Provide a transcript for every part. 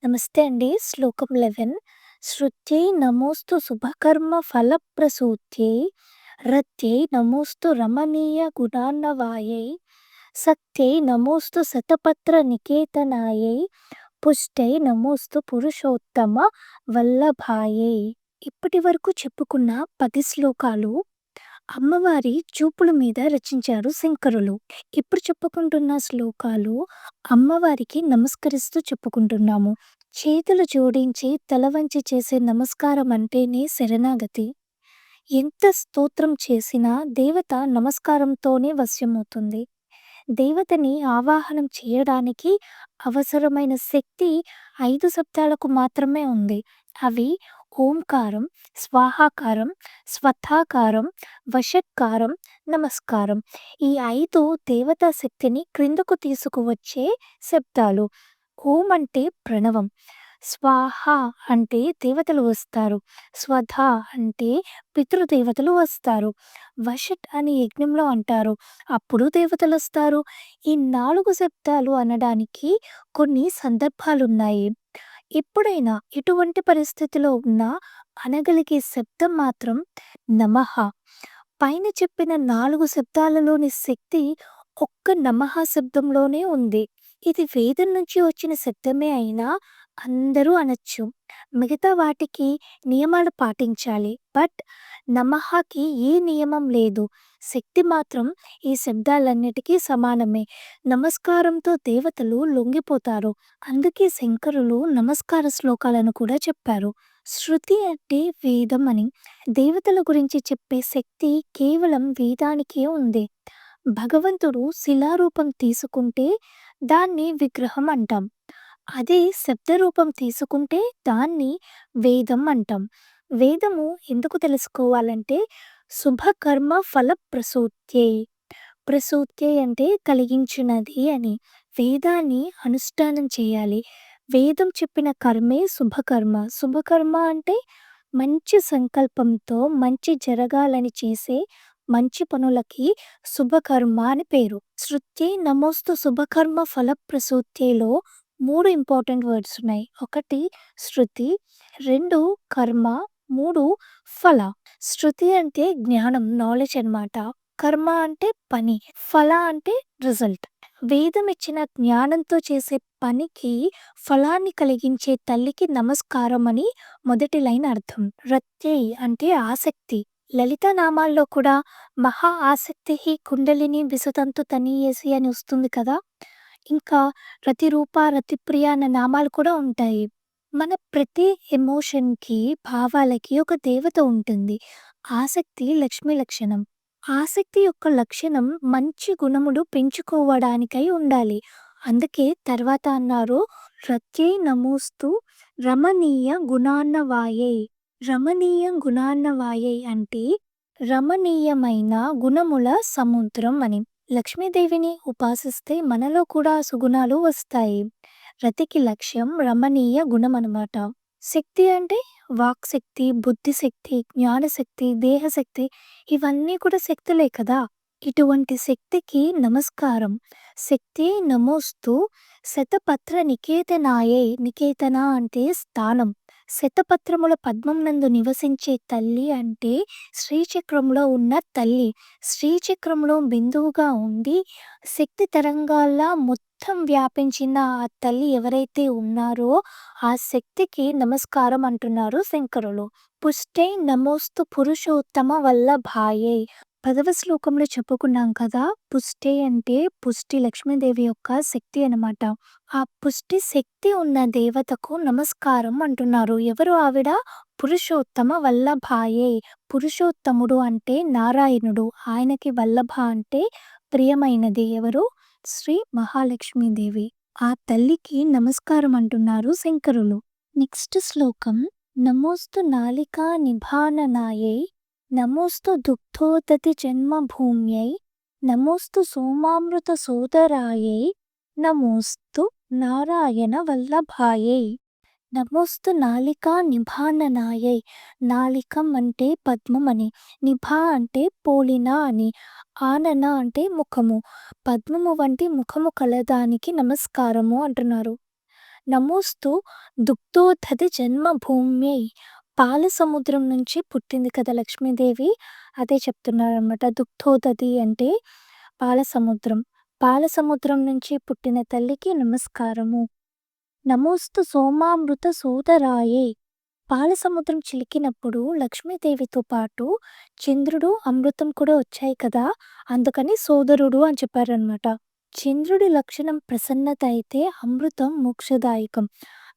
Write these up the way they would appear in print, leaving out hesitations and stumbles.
నమస్తే అండి. శ్లోకం 11 శృత్యై నమోస్తు శుభకర్మ ఫలప్రసూత్యై రత్యై నమోస్తు రమణీయ గుణార్ణవాయై సత్యై నమోస్తు శతపత్ర నికేతనాయై పుష్టై నమోస్తు పురుషోత్తమ వల్లభాయై. ఇప్పటి వరకు చెప్పుకున్న 10 శ్లోకాలు అమ్మవారి చూపుల మీద రచించారు శంకరులు. ఇప్పుడు చెప్పుకుంటున్న శ్లోకాలు అమ్మవారికి నమస్కరిస్తూ చెప్పుకుంటున్నాము. చేతులు జోడించి తల వంచి చేసే నమస్కారం అంటేనే శరణాగతి. ఎంత స్తోత్రం చేసినా దేవత నమస్కారంతోనే వశ్యమవుతుంది. దేవతని ఆవాహనం చేయడానికి అవసరమైన శక్తి 5 శబ్దాలకు మాత్రమే ఉంది. అవి ఓంకారం, స్వాహాకారం, స్వథాకారం, వషట్కారం, నమస్కారం. ఈ 5 దేవతా శక్తిని క్రిందకు తీసుకువచ్చే శబ్దాలు. ఓం అంటే ప్రణవం, స్వాహ అంటే దేవతలు వస్తారు, స్వధ అంటే పితృదేవతలు వస్తారు, వషట్ అని యజ్ఞంలో అంటారు, అప్పుడు దేవతలు వస్తారు. ఈ 4 శబ్దాలు అనడానికి కొన్ని సందర్భాలున్నాయి. ఎప్పుడైనా ఎటువంటి పరిస్థితిలో ఉన్నా అనగలిగే శబ్దం మాత్రం నమః. పైన చెప్పిన 4 శబ్దాలలోని శక్తి ఒక్క నమః శబ్దంలోనే ఉంది. ఇది వేదం నుంచి వచ్చిన శబ్దమే అయినా అందరూ అనొచ్చు. మిగతా వాటికి నియమాలు పాటించాలి. బట్ నమఃకి ఏ నియమం లేదు. శక్తి మాత్రం ఈ శబ్దాలన్నిటికీ సమానమే. నమస్కారంతో దేవతలు లొంగిపోతారు. అందుకే శంకరులు నమస్కార శ్లోకాలను కూడా చెప్పారు. శృతి అంటే వేదం అని. దేవతల గురించి చెప్పే శక్తి కేవలం వేదానికే ఉంది. భగవంతుడు శిలారూపం తీసుకుంటే దాన్ని విగ్రహం అంటాం. అదే శబ్దరూపం తీసుకుంటే దాన్ని వేదం అంటాం. వేదము ఎందుకు తెలుసుకోవాలంటే శుభకర్మ ఫల ప్రసూత్యై. ప్రసూత్యై అంటే కలిగించినది అని. వేదాన్ని అనుష్ఠానం చేయాలి. వేదం చెప్పిన కర్మే శుభకర్మ. శుభకర్మ అంటే మంచి సంకల్పంతో మంచి జరగాలని చేసే మంచి పనులకి శుభకర్మ అని పేరు. శృత్యై నమోస్తు శుభకర్మ ఫలప్రసూత్యైలో 3 ఇంపార్టెంట్ వర్డ్స్ ఉన్నాయి. 1 శృతి, 2 కర్మ, 3 ఫల. శృతి అంటే జ్ఞానం, నాలెడ్జ్ అన్నమాట. కర్మ అంటే పని, ఫల అంటే రిజల్ట్. వేదం ఇచ్చిన జ్ఞానంతో చేసే పనికి ఫలాన్ని కలిగించే తల్లికి నమస్కారం అని మొదటి లైన్ అర్థం. రత్యై అంటే ఆసక్తి. లలిత నామాల్లో కూడా మహా ఆసక్తి కుండలిని విసుతంతు తనీయేసి అని వస్తుంది కదా. ఇంకా రతిరూప రతిప్రియ అన్న నామాలు కూడా ఉంటాయి. మన ప్రతి ఎమోషన్కి, భావాలకి ఒక దేవత ఉంటుంది. ఆసక్తి లక్ష్మి లక్షణం. ఆసక్తి యొక్క లక్షణం మంచి గుణములు పెంచుకోవడానికై ఉండాలి. అందుకే తర్వాత అన్నారు రత్యై నమోస్తు రమణీయ గుణార్ణవాయై. రమణీయ గుణార్ణవాయై అంటే రమణీయమైన గుణముల సముద్రం అని. లక్ష్మీదేవిని ఉపాసిస్తే మనలో కూడా సుగుణాలు వస్తాయి. రతికి లక్ష్యం రమణీయ గుణం అనమాట. శక్తి అంటే వాక్శక్తి, బుద్ధిశక్తి, జ్ఞానశక్తి, దేహశక్తి ఇవన్నీ కూడా శక్తులే కదా. ఇటువంటి శక్తికి నమస్కారం. శక్తి నమోస్తు శతపత్ర నికేతనాయై. నికేతన అంటే స్థానం. శతపత్రముల పద్మం నందు నివసించే తల్లి అంటే శ్రీచక్రంలో ఉన్న తల్లి. శ్రీచక్రంలో బిందువుగా ఉండి శక్తి తరంగాల్లా మొత్తం వ్యాపించిన ఆ తల్లి ఎవరైతే ఉన్నారో ఆ శక్తికి నమస్కారం అంటున్నారు శంకరులు. పుష్టై నమోస్తు పురుషోత్తమ వల్లభాయై. 10వ శ్లోకంలో చెప్పుకున్నాం కదా. పుష్టి అంటే పుష్టి లక్ష్మీదేవి యొక్క శక్తి అన్నమాట. ఆ పుష్టి శక్తి ఉన్న దేవతకు నమస్కారం అంటున్నారు. ఎవరు ఆవిడ? పురుషోత్తమ వల్లభాయే. పురుషోత్తముడు అంటే నారాయణుడు. ఆయనకి వల్లభ అంటే ప్రియమైనది. ఎవరు? శ్రీ మహాలక్ష్మీదేవి. ఆ తల్లికి నమస్కారం అంటున్నారు శంకరులు. నెక్స్ట్ శ్లోకం నమోస్తు నాలికా నిభాననాయై నమోస్తు దుగ్ధోదతి జన్మభూమ్యై నమోస్తు సోమామృత సోదరాయై నమోస్తు నారాయణ వల్లభాయై. నమోస్తు నాలికా నిభాననాయై. నాలికం అంటే పద్మం అని, నిభా అంటే పోలిన అని, ఆనన అంటే ముఖము. పద్మము వంటి ముఖము కలదానికి నమస్కారము అంటున్నారు. నమోస్తు దుగ్ధోదధి జన్మభూమ్యై. పాల సముద్రం నుంచి పుట్టింది కదా లక్ష్మీదేవి. అదే చెప్తున్నారనమాట. దుగ్ధోదధి అంటే పాల సముద్రం. పాల సముద్రం నుంచి పుట్టిన తల్లికి నమస్కారము. నమోస్తు సోమామృత సోదరాయే. పాల సముద్రం చిలికినప్పుడు లక్ష్మీదేవితో పాటు చంద్రుడు, అమృతం కూడా వచ్చాయి కదా! అందుకని సోదరుడు అని చెప్పారనమాట. చంద్రుడి లక్షణం ప్రసన్నత అయితే అమృతం మోక్షదాయకం.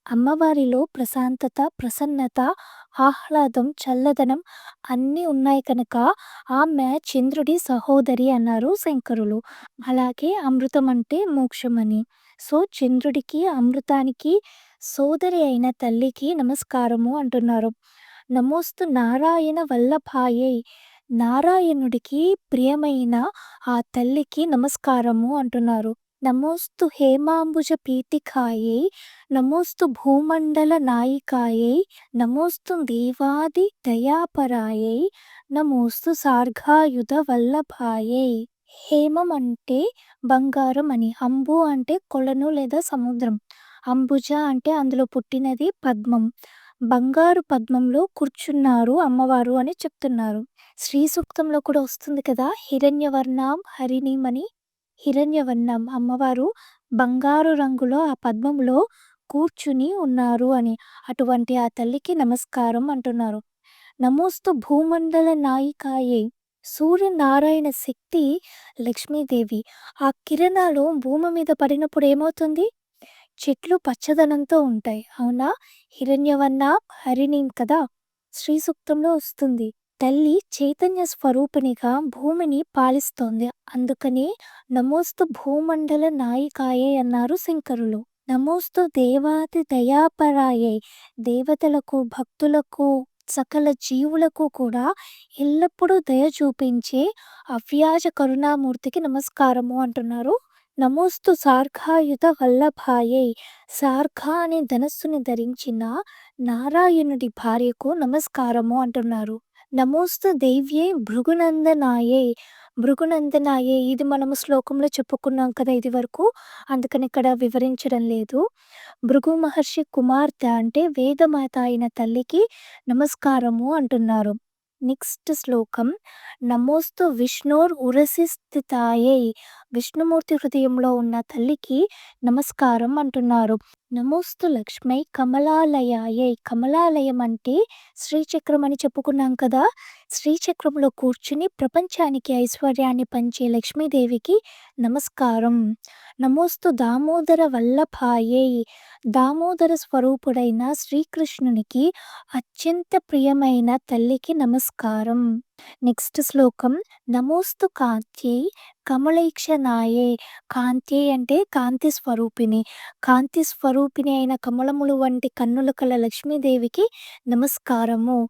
అమ్మవారిలో ప్రశాంతత, ప్రసన్నత, ఆహ్లాదం, చల్లదనం అన్నీ ఉన్నాయి కనుక ఆమె చంద్రుడి సహోదరి అన్నారు శంకరులు. అలాగే అమృతం అంటే మోక్షమని. సో, చంద్రుడికి, అమృతానికి సోదరి అయిన తల్లికి నమస్కారము అంటున్నారు. నమోస్తు నారాయణ వల్లభాయై. నారాయణుడికి ప్రియమైన ఆ తల్లికి నమస్కారము అంటున్నారు. నమోస్తు హేమాంబుజ పీతికాయై. నమోస్తు భూమండల నాయికాయై. నమోస్తు దేవాది దయాపరాయై. నమోస్తు సార్గాయుధ వల్లభాయై. హేమం అంటే బంగారం అని. అంబు అంటే కొలను లేదా సముద్రం. అంబుజ అంటే అందులో పుట్టినది పద్మం. బంగారు పద్మంలో కూర్చున్నారు అమ్మవారు అని చెప్తున్నారు. శ్రీ సూక్తంలో కూడా వస్తుంది కదా, హిరణ్యవర్ణం హరిణీం అని. హిరణ్యవర్ణం అమ్మవారు బంగారు రంగులో ఆ పద్మంలో కూర్చుని ఉన్నారు అని. అటువంటి ఆ తల్లికి నమస్కారం అంటున్నారు. నమోస్తు భూమండల నాయికాయే. సూర్యనారాయణ శక్తి లక్ష్మీదేవి. ఆ కిరణాలు భూమి మీద పడినప్పుడు ఏమవుతుంది? చెట్లు పచ్చదనంతో ఉంటాయి. అవునా? హిరణ్యవర్ణ హరిణీం కదా! శ్రీ సూక్తంలో వస్తుంది. తల్లి చైతన్య స్వరూపిణిగా భూమిని పాలిస్తోంది. అందుకని నమోస్తు భూమండల నాయికాయే అన్నారు శంకరులు. నమోస్తు దేవాది దయాపరాయే. దేవతలకు, భక్తులకు, సకల జీవులకు కూడా ఎల్లప్పుడూ దయ చూపించే అవ్యాజ కరుణామూర్తికి నమస్కారము అంటున్నారు. నమోస్తు సార్గాయుధ వల్లభాయై. సార్గ అనే ధనస్సుని ధరించిన నారాయణుడి భార్యకు నమస్కారము అంటున్నారు. నమోస్తు దైవ్యే భృగునందనాయే. భృగునందనాయే ఇది మనము శ్లోకంలో చెప్పుకున్నాం కదా ఇది వరకు. అందుకని ఇక్కడ వివరించడం లేదు. భృగు మహర్షి కుమార్తె అంటే వేదమాత అయిన తల్లికి నమస్కారము అంటున్నారు. నెక్స్ట్ శ్లోకం. నమోస్తు విష్ణోర్ ఉరసి స్థితాయై. విష్ణుమూర్తి హృదయంలో ఉన్న తల్లికి నమస్కారం అంటున్నారు. నమోస్తు లక్ష్మై కమలాలయాయై. కమలాలయం అంటే శ్రీచక్రం అని చెప్పుకున్నాం కదా. శ్రీచక్రంలో కూర్చుని ప్రపంచానికి ఐశ్వర్యాన్ని పంచే లక్ష్మీదేవికి నమస్కారం. నమోస్తు దామోదర వల్లభాయై. దామోదర స్వరూపుడైన శ్రీకృష్ణునికి అత్యంత ప్రియమైన తల్లికి నమస్కారం. నెక్స్ట్ శ్లోకం. నమోస్తు కాంత్యై కమలైక్షనాయే. కాంతి అంటే కాంతి స్వరూపిణి. కాంతి స్వరూపిణి అయిన కమలములు వంటి కన్నులు కల లక్ష్మీదేవికి నమస్కారము.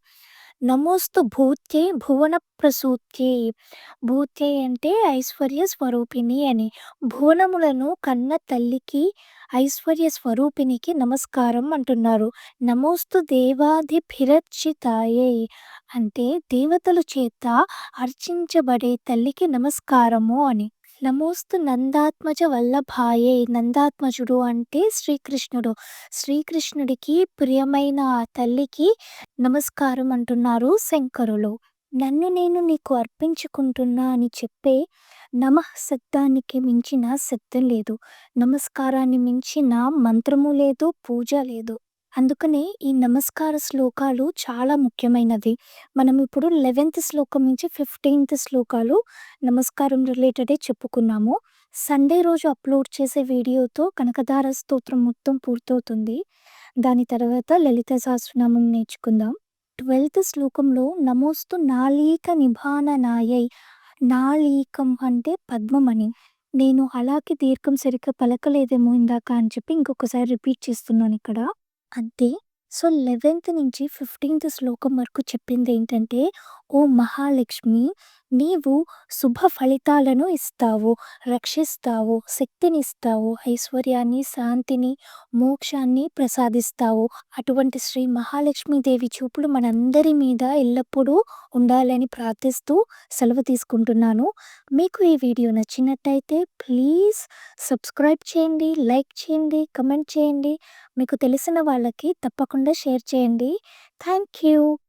నమోస్తు భూత్యై భువన ప్రసూత్యై. భూత్యై అంటే ఐశ్వర్య స్వరూపిణి అని. భువనములను కన్న తల్లికి, ఐశ్వర్య స్వరూపిణికి నమస్కారం అంటున్నారు. నమోస్తు దేవాధిభిరర్చితాయై. అంటే దేవతలు చేత అర్చించబడే తల్లికి నమస్కారము అని. నమోస్తు నందాత్మజ వల్లభాయై. నందాత్మజుడు అంటే శ్రీకృష్ణుడు. శ్రీకృష్ణుడికి ప్రియమైన ఆ తల్లికి నమస్కారం అంటున్నారు శంకరులు. నన్ను నేను నీకు అర్పించుకుంటున్నా అని చెప్పే నమః శబ్దానికి మించిన శబ్దం లేదు. నమస్కారాన్ని మించిన మంత్రము లేదు, పూజ లేదు. అందుకనే ఈ నమస్కార శ్లోకాలు చాలా ముఖ్యమైనది. మనం ఇప్పుడు 11th శ్లోకం నుంచి 15th శ్లోకాలు నమస్కారం రిలేటెడే చెప్పుకున్నాము. సండే రోజు అప్లోడ్ చేసే వీడియోతో కనకదార స్తోత్రం మొత్తం పూర్తవుతుంది. దాని తర్వాత లలిత సహస్రనామం నేర్చుకుందాం. 12th శ్లోకంలో నమోస్తు నాళీక నిభాననాయై. నాళీకం అంటే పద్మమని. నేను అలాగే దీర్ఘం సరిగ్గా పలకలేదేమో ఇందాక అని చెప్పి ఇంకొకసారి రిపీట్ చేస్తున్నాను ఇక్కడ. అంతే. సో, 11th నుంచి 15th శ్లోకం వరకు చెప్పింది ఏంటంటే, ఓ మహాలక్ష్మి, నీవు శుభ ఫలితాలను ఇస్తావు, రక్షిస్తావు, శక్తినిస్తావు, ఐశ్వర్యాన్ని, శాంతిని, మోక్షాన్ని ప్రసాదిస్తావు. అటువంటి శ్రీ మహాలక్ష్మీదేవి చూపులు మనందరి మీద ఎల్లప్పుడూ ఉండాలని ప్రార్థిస్తూ సెలవు తీసుకుంటున్నాను. మీకు ఈ వీడియో నచ్చినట్టయితే ప్లీజ్ సబ్స్క్రైబ్ చేయండి, లైక్ చేయండి, కమెంట్ చేయండి. మీకు తెలిసిన వాళ్ళకి తప్పకుండా షేర్ చేయండి. Thank you.